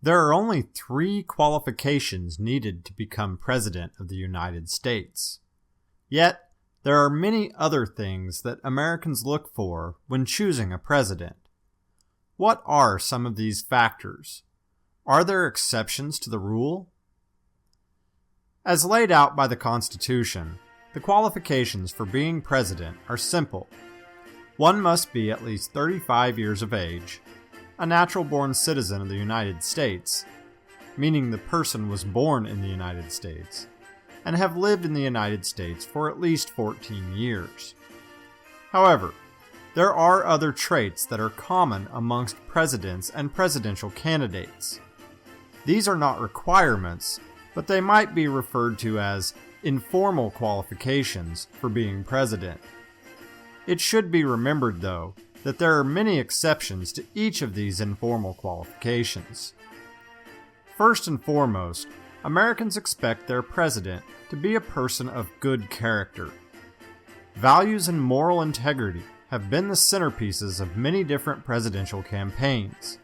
There are only 3 qualifications needed to become President of the United States. Yet, there are many other things that Americans look for when choosing a president. What are some of these factors? Are there exceptions to the rule? As laid out by the Constitution, the qualifications for being president are simple. One must be at least 35 years of age, a natural-born citizen of the United States, meaning the person was born in the United States, and have lived in the United States for at least 14 years. However, there are other traits that are common amongst presidents and presidential candidates. These are not requirements, but they might be referred to as informal qualifications for being president. It should be remembered, though, that there are many exceptions to each of these informal qualifications. First and foremost, Americans expect their president to be a person of good character. Values and moral integrity have been the centerpieces of many different presidential campaigns.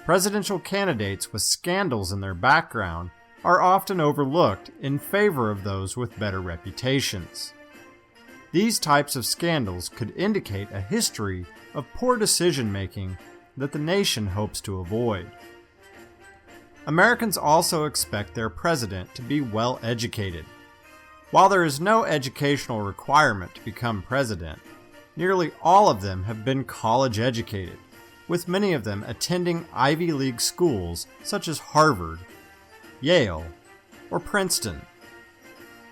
Presidential candidates with scandals in their background are often overlooked in favor of those with better reputations. These types of scandals could indicate a history of poor decision-making that the nation hopes to avoid. Americans also expect their president to be well educated. While there is no educational requirement to become president, nearly all of them have been college educated, with many of them attending Ivy League schools such as Harvard, Yale, or Princeton.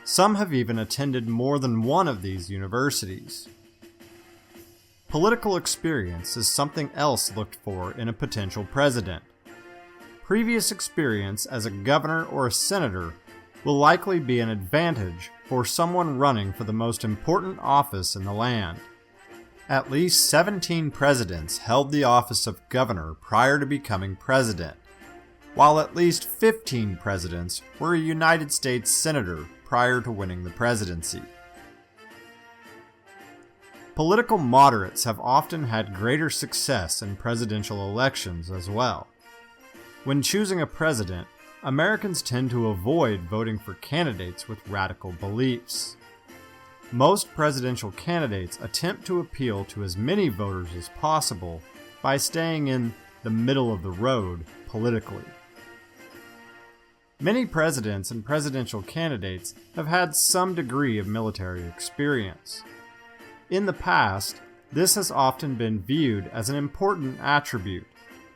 Some have even attended more than one of these universities. Political experience is something else looked for in a potential president. Previous experience as a governor or a senator will likely be an advantage for someone running for the most important office in the land. At least 17 presidents held the office of governor prior to becoming president, while at least 15 presidents were a United States senator prior to winning the presidency. Political moderates have often had greater success in presidential elections as well. When choosing a president, Americans tend to avoid voting for candidates with radical beliefs. Most presidential candidates attempt to appeal to as many voters as possible by staying in the middle of the road politically. Many presidents and presidential candidates have had some degree of military experience. In the past, this has often been viewed as an important attribute,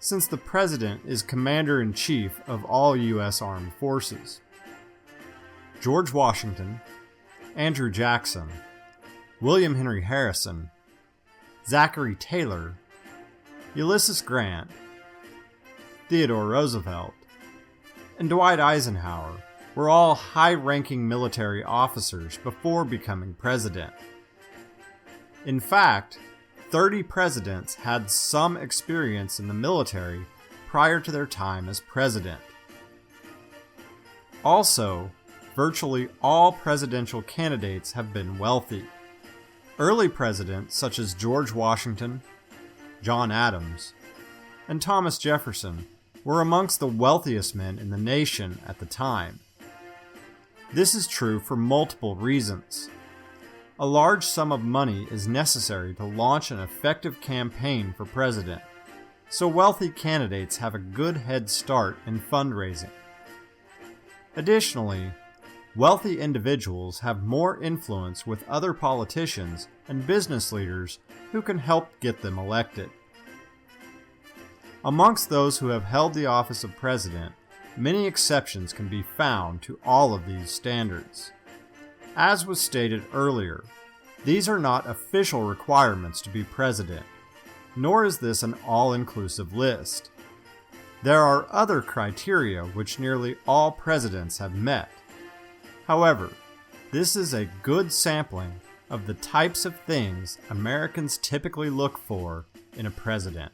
since the president is commander-in-chief of all U.S. armed forces. George Washington, Andrew Jackson, William Henry Harrison, Zachary Taylor, Ulysses Grant, Theodore Roosevelt, and Dwight Eisenhower were all high-ranking military officers before becoming president. In fact, 30 presidents had some experience in the military prior to their time as president. Also, virtually all presidential candidates have been wealthy. Early presidents such as George Washington, John Adams, and Thomas Jefferson were amongst the wealthiest men in the nation at the time. This is true for multiple reasons. A large sum of money is necessary to launch an effective campaign for president, so wealthy candidates have a good head start in fundraising. Additionally, wealthy individuals have more influence with other politicians and business leaders who can help get them elected. Amongst those who have held the office of president, many exceptions can be found to all of these standards. As was stated earlier, these are not official requirements to be president, nor is this an all-inclusive list. There are other criteria which nearly all presidents have met. However, this is a good sampling of the types of things Americans typically look for in a president.